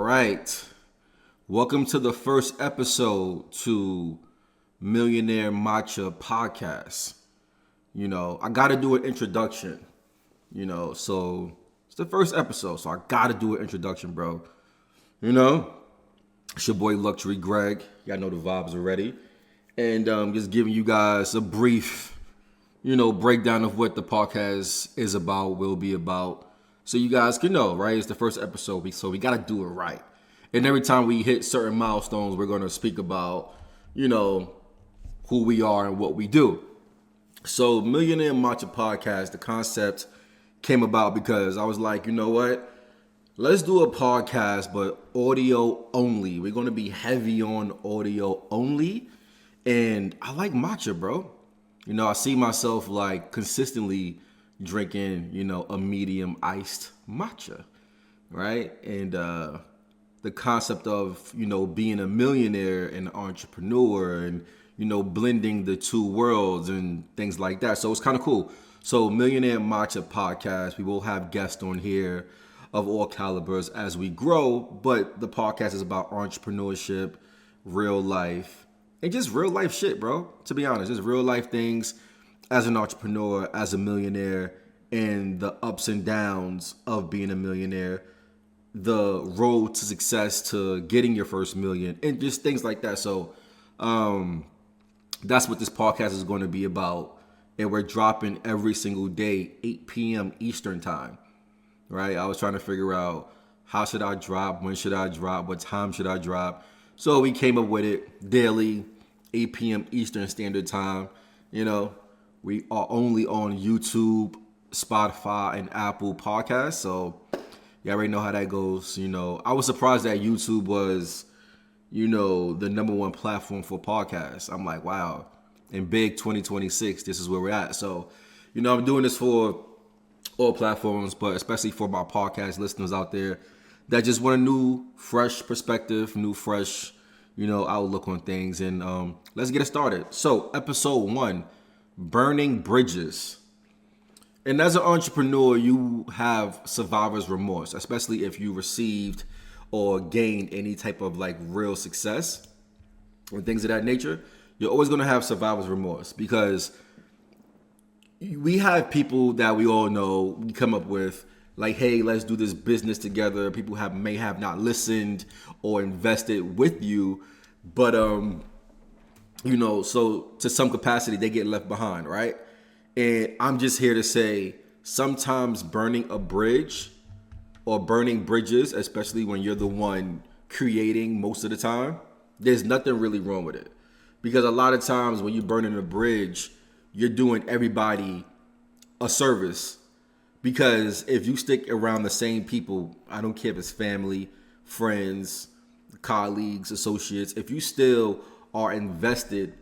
right. Welcome to the first episode to Millionaire Matcha podcast. I got to do an introduction, so it's the first episode, so I got to do an introduction, bro. It's your boy Luxury Greg. Y'all know the vibes already. And just giving you guys a brief, breakdown of what the podcast is about, will be about. So you guys can know, right? It's the first episode, so we got to do it right. And every time we hit certain milestones, we're going to speak about, who we are and what we do. So Millionaire Matcha podcast, the concept came about because I was like, you know what? Let's do a podcast, but audio only. We're going to be heavy on audio only. And I like matcha, bro. I see myself like consistently drinking, a medium iced matcha, right? And the concept of, being a millionaire and an entrepreneur and, blending the two worlds and things like that. So it's kind of cool. So Millionaire Matcha podcast, we will have guests on here of all calibers as we grow, but the podcast is about entrepreneurship, real life, and just real life shit, bro. To be honest, just real life things as an entrepreneur, as a millionaire, and the ups and downs of being a millionaire, the road to success, to getting your first million, and just things like that. So that's what this podcast is going to be about. And we're dropping every single day, 8 p.m. Eastern time, right? I was trying to figure out how should I drop, when should I drop, what time should I drop. So we came up with it daily, 8 p.m. Eastern Standard Time. We are only on YouTube, Spotify, and Apple Podcasts. So you already know how that goes. I was surprised that YouTube was, the number one platform for podcasts. I'm like, wow. In big 2026, this is where we're at. So, I'm doing this for all platforms, but especially for my podcast listeners out there that just want a new, fresh perspective, new, fresh, outlook on things. And let's get it started. So, episode 1, burning bridges. And as an entrepreneur, you have survivor's remorse, especially if you received or gained any type of like real success or things of that nature. You're always going to have survivor's remorse because we have people that we all know, we come up with like, hey, let's do this business together. People may have not listened or invested with you, but so to some capacity they get left behind, right? And I'm just here to say sometimes burning a bridge or burning bridges, especially when you're the one creating most of the time, there's nothing really wrong with it. Because a lot of times when you're burning a bridge, you're doing everybody a service. Because if you stick around the same people, I don't care if it's family, friends, colleagues, associates, if you still are invested,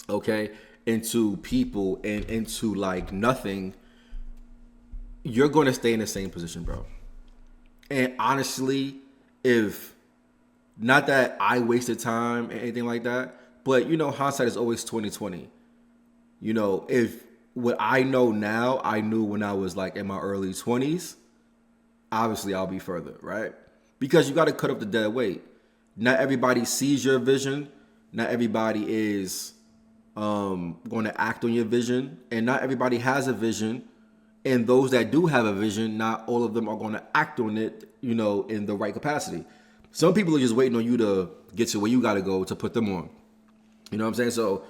okay, into people and into like nothing, you're going to stay in the same position, bro. And honestly, if not that I wasted time and anything like that, but hindsight is always 20/20. If what I know now, I knew when I was like in my early 20s, obviously I'll be further, right? Because you got to cut up the dead weight. Not everybody sees your vision. Not everybody is going to act on your vision, and not everybody has a vision. And those that do have a vision, not all of them are going to act on it, in the right capacity. Some people are just waiting on you to get to where you got to go to put them on. You know what I'm saying? So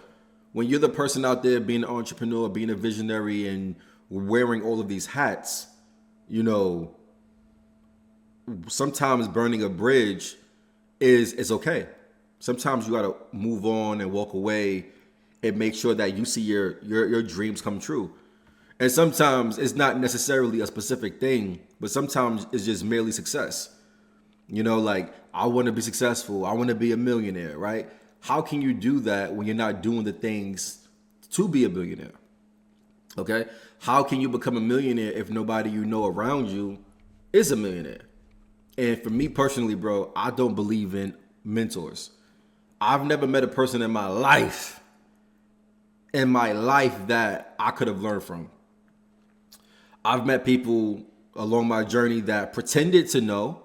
when you're the person out there being an entrepreneur, being a visionary, and wearing all of these hats, sometimes burning a bridge is okay. Sometimes you got to move on and walk away and make sure that you see your dreams come true. And sometimes it's not necessarily a specific thing, but sometimes it's just merely success. Like I want to be successful. I want to be a millionaire, right? How can you do that when you're not doing the things to be a billionaire? Okay? How can you become a millionaire if nobody you know around you is a millionaire? And for me personally, bro, I don't believe in mentors. I've never met a person in my life that I could have learned from. I've met people along my journey that pretended to know.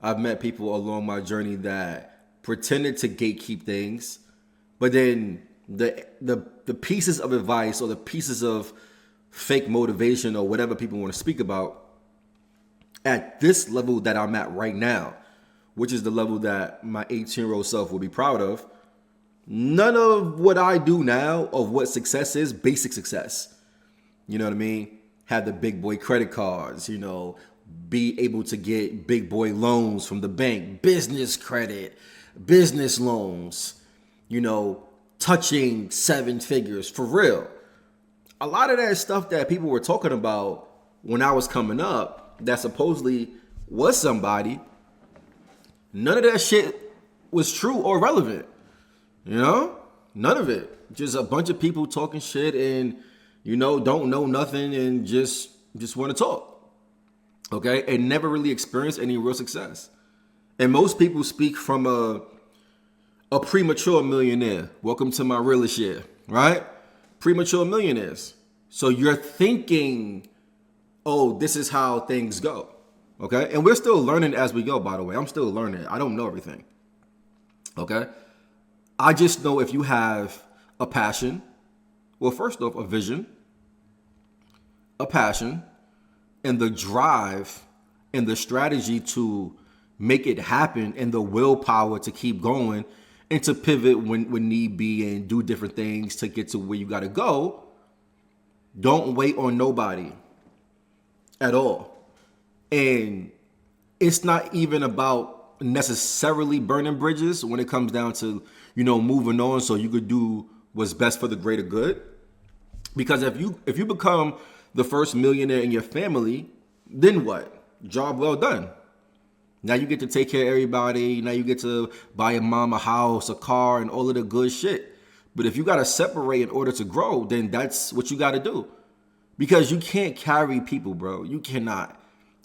I've met people along my journey that pretended to gatekeep things, but then the pieces of advice or the pieces of fake motivation or whatever people want to speak about at this level that I'm at right now, which is the level that my 18-year-old self will be proud of. None of what I do now of what success is, basic success. You know what I mean? Have the big boy credit cards, be able to get big boy loans from the bank, business credit, business loans, touching 7 figures for real. A lot of that stuff that people were talking about when I was coming up that supposedly was somebody, none of that shit was true or relevant. None of it. Just a bunch of people talking shit and, don't know nothing and just want to talk. Okay? And never really experienced any real success. And most people speak from a premature millionaire. Welcome to my realest year, right? Premature millionaires. So you're thinking, oh, this is how things go. Okay? And we're still learning as we go, by the way. I'm still learning. I don't know everything. Okay? I just know if you have a passion, well, first off, a vision, a passion, and the drive and the strategy to make it happen and the willpower to keep going and to pivot when need be and do different things to get to where you got to go, don't wait on nobody at all. And it's not even about necessarily burning bridges when it comes down to, moving on so you could do what's best for the greater good. Because if you become the first millionaire in your family, then what? Job well done. Now you get to take care of everybody. Now you get to buy your mom a house, a car, and all of the good shit. But if you got to separate in order to grow, then that's what you got to do. Because you can't carry people, bro. You cannot.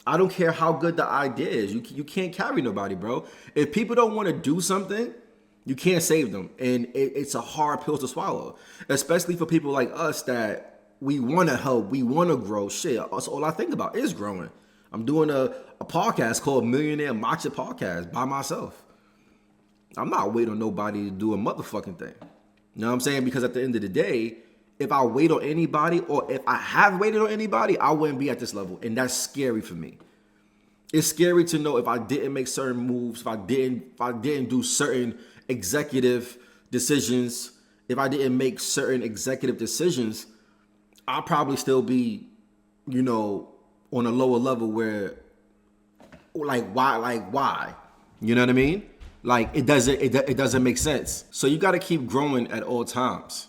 I don't care how good the idea is. You can't carry nobody, bro. If people don't want to do something, you can't save them. And it's a hard pill to swallow, especially for people like us that we want to help, we want to grow. Shit, that's all I think about is growing. I'm doing a podcast called Millionaire Matcha Podcast by myself. I'm not waiting on nobody to do a motherfucking thing. You know what I'm saying? Because at the end of the day, if I wait on anybody or if I have waited on anybody, I wouldn't be at this level. And that's scary for me. It's scary to know if I didn't make certain moves, if I didn't do certain executive decisions, if I didn't make certain executive decisions, I'll probably still be, on a lower level where, why? You know what I mean? It doesn't make sense. So you got to keep growing at all times.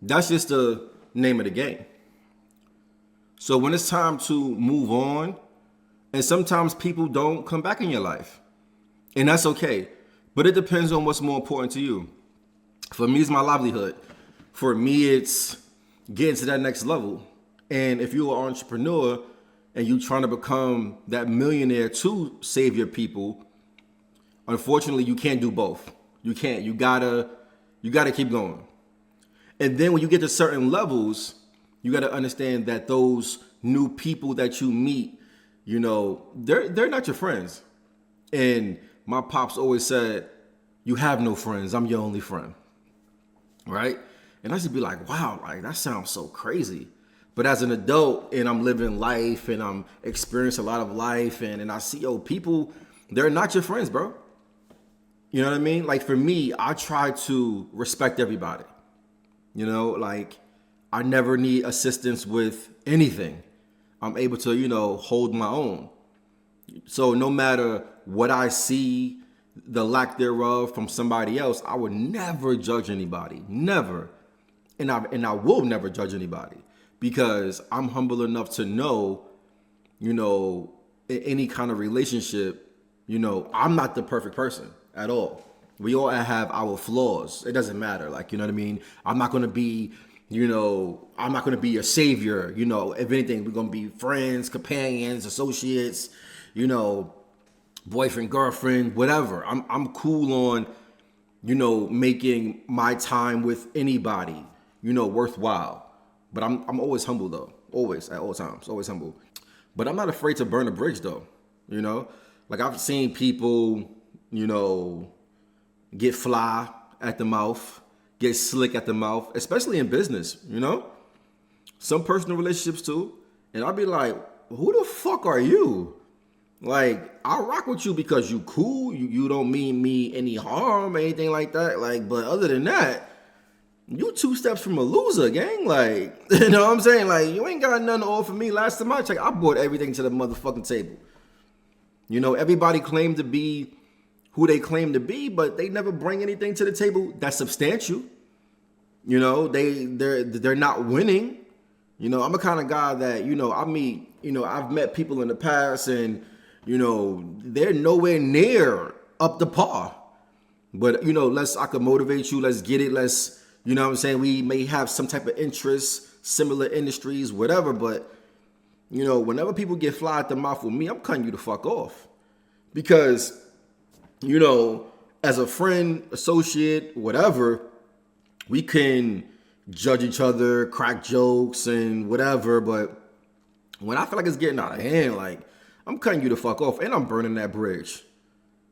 That's just the name of the game. So when it's time to move on, and sometimes people don't come back in your life, and that's okay. But it depends on what's more important to you. For me, it's my livelihood. For me, it's getting to that next level. And if you're an entrepreneur and you're trying to become that millionaire to save your people, unfortunately, you can't do both. You can't. You gotta keep going. And then when you get to certain levels, you gotta understand that those new people that you meet, they're not your friends. And my pops always said, you have no friends. I'm your only friend. Right? And I used to be like, wow, that sounds so crazy. But as an adult and I'm living life and I'm experiencing a lot of life and I see, people, they're not your friends, bro. You know what I mean? For me, I try to respect everybody. I never need assistance with anything. I'm able to, hold my own. So no matter what I see, the lack thereof from somebody else, I would never judge anybody. Never. And I will never judge anybody because I'm humble enough to know, in any kind of relationship, I'm not the perfect person at all. We all have our flaws. It doesn't matter. You know what I mean? I'm not going to be, I'm not going to be your savior. If anything, we're going to be friends, companions, associates, boyfriend, girlfriend, whatever. I'm cool on, making my time with anybody, worthwhile. But I'm always humble though. Always, at all times, always humble. But I'm not afraid to burn a bridge though, Like I've seen people, get fly at the mouth, get slick at the mouth, especially in business, some personal relationships too. And I'll be like, who the fuck are you? Like, I rock with you because you cool. You don't mean me any harm or anything like that. Like, but other than that, you 2 steps from a loser, gang. Like, you know what I'm saying? Like, you ain't got nothing to offer me. Last time I checked, I brought everything to the motherfucking table. Everybody claimed to be who they claim to be, but they never bring anything to the table that's substantial. They're not winning. I'm the kind of guy that, I meet, I've met people in the past and, they're nowhere near up to par. But, I can motivate you. Let's get it. Let's, what I'm saying? We may have some type of interest, similar industries, whatever. But, whenever people get fly at the mouth with me, I'm cutting you the fuck off. Because, as a friend, associate, whatever, we can judge each other, crack jokes and whatever. But when I feel like it's getting out of hand, like, I'm cutting you the fuck off and I'm burning that bridge.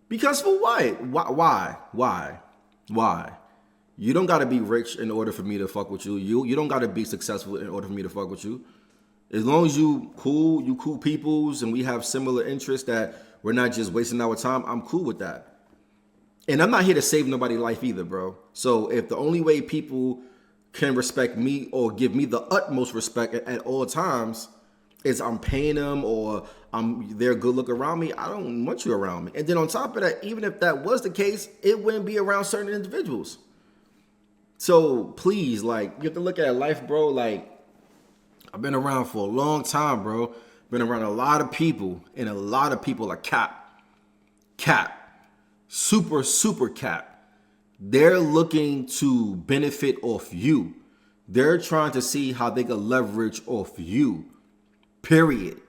Because for what? Why? You don't got to be rich in order for me to fuck with you. You don't got to be successful in order for me to fuck with you. As long as you cool peoples and we have similar interests that we're not just wasting our time, I'm cool with that. And I'm not here to save nobody's life either, bro. So if the only way people can respect me or give me the utmost respect at all times is I'm paying them or they're good look around me, I don't want you around me. And then on top of that, even if that was the case, it wouldn't be around certain individuals. So please, like, you have to look at life, bro. Like, I've been around for a long time, bro. Been around a lot of people, and a lot of people are cap, super cap. They're looking to benefit off you. They're trying to see how they can leverage off you, period.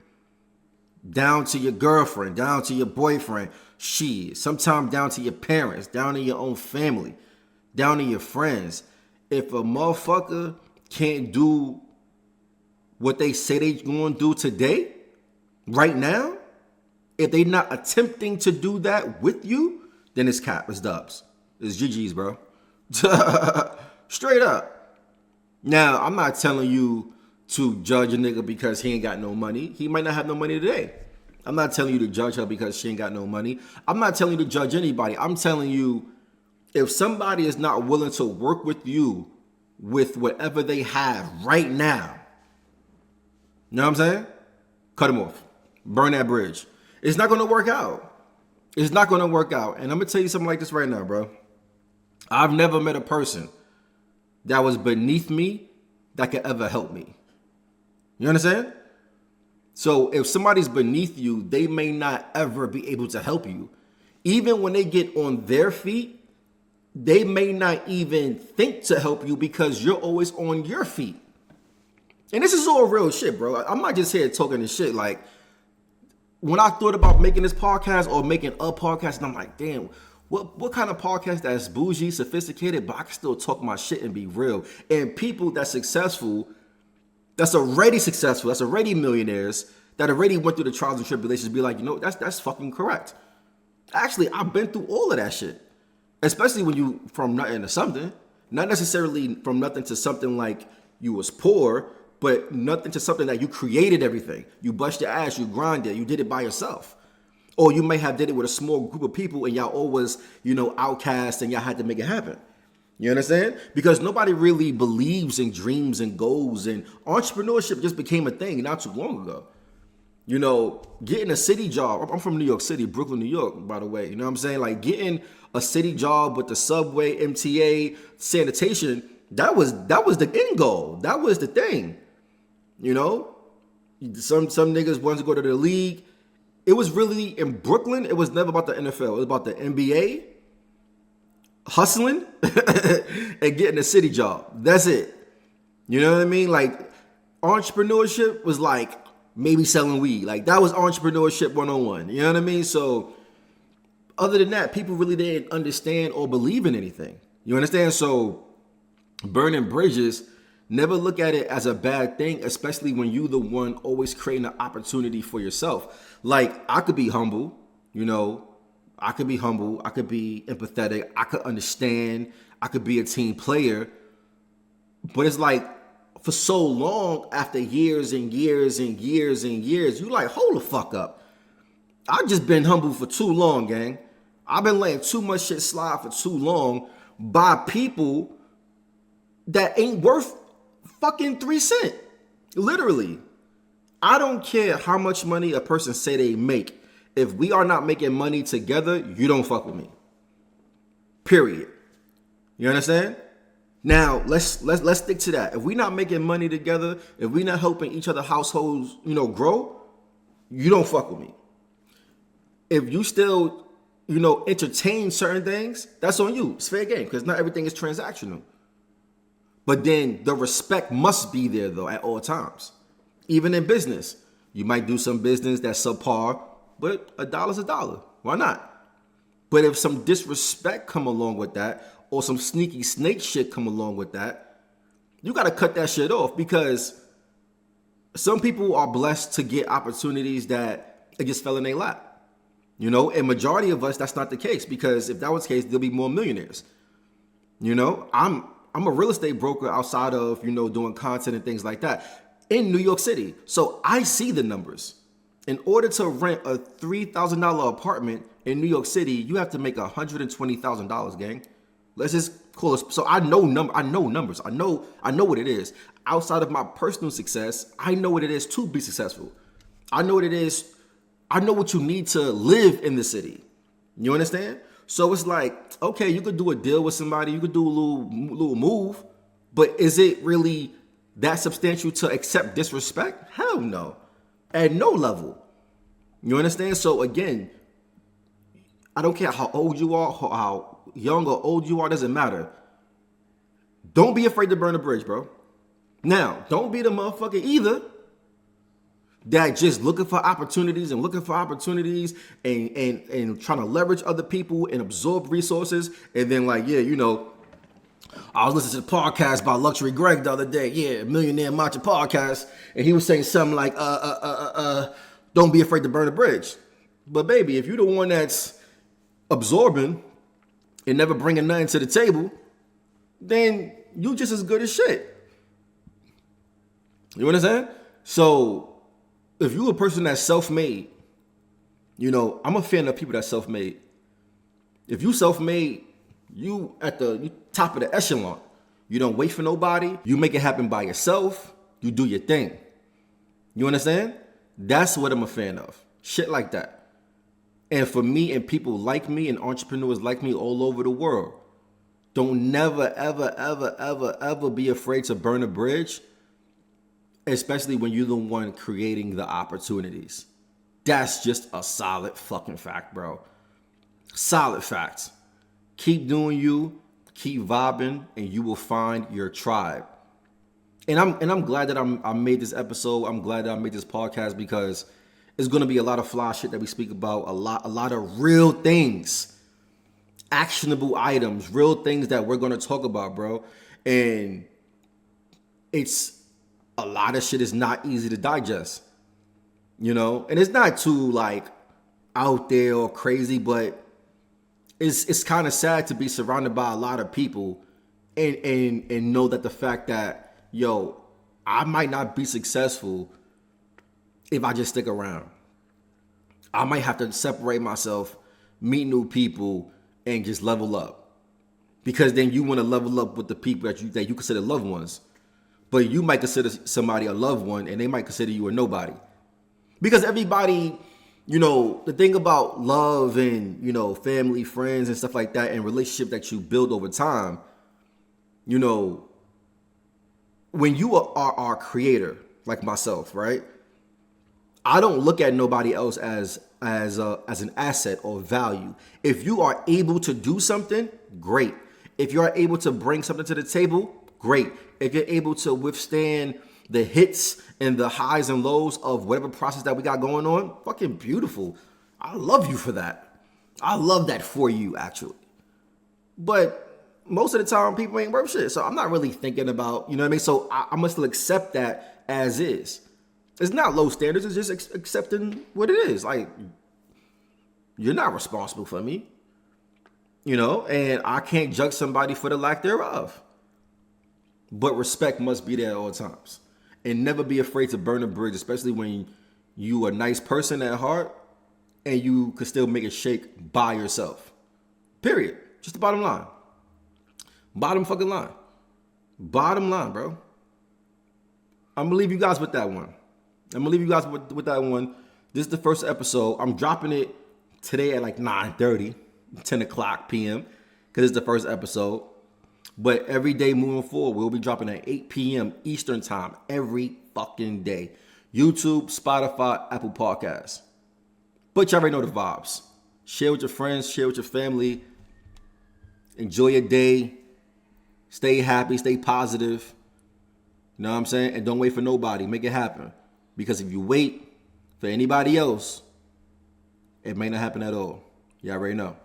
Down to your girlfriend, down to your boyfriend, sometimes down to your parents, down to your own family, down to your friends. If a motherfucker can't do what they say they gonna do today, right now, if they not attempting to do that with you, then it's cap, it's dubs. It's GG's, bro. Straight up. Now, I'm not telling you to judge a nigga because he ain't got no money. He might not have no money today. I'm not telling you to judge her because she ain't got no money. I'm not telling you to judge anybody. I'm telling you, if somebody is not willing to work with you with whatever they have right now, you know what I'm saying? Cut them off. Burn that bridge. It's not going to work out. It's not going to work out. And I'm going to tell you something like this right now, bro. I've never met a person that was beneath me that could ever help me. You understand? So if somebody's beneath you, they may not ever be able to help you. Even when they get on their feet, they may not even think to help you because you're always on your feet. And this is all real shit, bro. I'm not just here talking this shit. Like, when I thought about making this podcast or making a podcast, and I'm like, damn, what kind of podcast that's bougie, sophisticated, but I can still talk my shit and be real. And people that's successful, that's already millionaires, that already went through the trials and tribulations, be like, that's fucking correct. Actually, I've been through all of that shit. Especially when you from nothing to something. Not necessarily from nothing to something like you was poor, but nothing to something that you created everything. You bust your ass, you grinded, you did it by yourself. Or you may have did it with a small group of people and y'all always, outcast and y'all had to make it happen. You understand? Because nobody really believes in dreams and goals, and entrepreneurship just became a thing not too long ago. Getting a city job. I'm from New York City, Brooklyn, New York, by the way. You know what I'm saying? Like getting a city job with the subway, MTA, sanitation, that was the end goal. That was the thing. Some niggas wanted to go to the league. It was really in Brooklyn. It was never about the NFL. It was about the NBA, hustling, and getting a city job. That's it. You know what I mean? Like entrepreneurship was like maybe selling weed. Like that was entrepreneurship 101. You know what I mean? So other than that, people really didn't understand or believe in anything. You understand? So burning bridges, never look at it as a bad thing, especially when you the one always creating an opportunity for yourself. Like I could be humble, You know, I could be humble. I could be empathetic. I could understand. I could be a team player. But it's like for so long, after years and years and years and years, you like, hold the fuck up. I've just been humble for too long, gang. I've been letting too much shit slide for too long by people that ain't worth fucking 3 cents. Literally. I don't care how much money a person say they make. If we are not making money together, you don't fuck with me. Period. You understand? Now, let's stick to that. If we're not making money together, if we're not helping each other households, grow, you don't fuck with me. If you still, entertain certain things, that's on you. It's fair game because not everything is transactional. But then the respect must be there, though, at all times. Even in business. You might do some business that's subpar, but a dollar's a dollar. Why not? But if some disrespect come along with that, or some sneaky snake shit come along with that, you got to cut that shit off because some people are blessed to get opportunities that it just fell in their lap. And majority of us, that's not the case because if that was the case, there'll be more millionaires. I'm a real estate broker outside of, doing content and things like that in New York City. So I see the numbers. In order to rent a $3,000 apartment in New York City, you have to make $120,000, gang. Let's just call it. So I know numbers. I know what it is. Outside of my personal success, I know what it is to be successful. I know what it is. I know what you need to live in the city. You understand? So it's like, okay, you could do a deal with somebody, you could do a little move, but is it really that substantial to accept disrespect? Hell no. At no level. You understand? So again, I don't care how old you are, how young or old you are, doesn't matter. Don't be afraid to burn a bridge, bro. Now, don't be the motherfucker either that just looking for opportunities and trying to leverage other people and absorb resources. And then I was listening to the podcast by Luxury Greg the other day. Millionaire Matcha podcast. And he was saying something like, don't be afraid to burn a bridge. But baby, if you're the one that's absorbing and never bringing nothing to the table, then you just as good as shit. You understand? So if you're a person that's self-made, I'm a fan of people that's self-made. If you self-made, you at the top of the echelon. You don't wait for nobody. You make it happen by yourself. You do your thing. You understand? That's what I'm a fan of. Shit like that. And for me and people like me and entrepreneurs like me all over the world, don't never, ever, ever, ever, ever be afraid to burn a bridge, especially when you're the one creating the opportunities. That's just a solid fucking fact, bro. Solid fact. Keep doing you, keep vibing, and you will find your tribe. And I'm glad that I made this episode. I'm glad that I made this podcast because it's gonna be a lot of fly shit that we speak about, a lot of real things, actionable items, real things that we're gonna talk about, bro. And it's a lot of shit is not easy to digest, and it's not too out there or crazy, but it's kind of sad to be surrounded by a lot of people and know that the fact that, I might not be successful if I just stick around. I might have to separate myself, meet new people, and just level up. Because then you want to level up with the people that you consider loved ones. But you might consider somebody a loved one, and they might consider you a nobody. Because everybody, the thing about love and, family, friends, and stuff like that, and relationship that you build over time, when you are our creator, like myself, right? I don't look at nobody else as an asset or value. If you are able to do something, great. If you are able to bring something to the table, great. If you're able to withstand the hits and the highs and lows of whatever process that we got going on, fucking beautiful. I love you for that. I love that for you, actually. But most of the time, people ain't worth shit. So I'm not really thinking about, you know what I mean? So I must still accept that as is. It's not low standards. It's just accepting what it is. You're not responsible for me. And I can't judge somebody for the lack thereof. But respect must be there at all times. And never be afraid to burn a bridge, especially when you a nice person at heart and you could still make it shake by yourself. Period. Just the bottom line. Bottom fucking line. Bottom line, bro. I'm gonna leave you guys with that one. This is the first episode. I'm dropping it today at like 9:30, 10 o'clock p.m. because it's the first episode. But every day moving forward, we'll be dropping at 8 p.m. Eastern time every fucking day. YouTube, Spotify, Apple Podcasts. But you already know the vibes. Share with your friends, share with your family. Enjoy your day. Stay happy, stay positive. You know what I'm saying? And don't wait for nobody. Make it happen. Because if you wait for anybody else, it may not happen at all. You already know.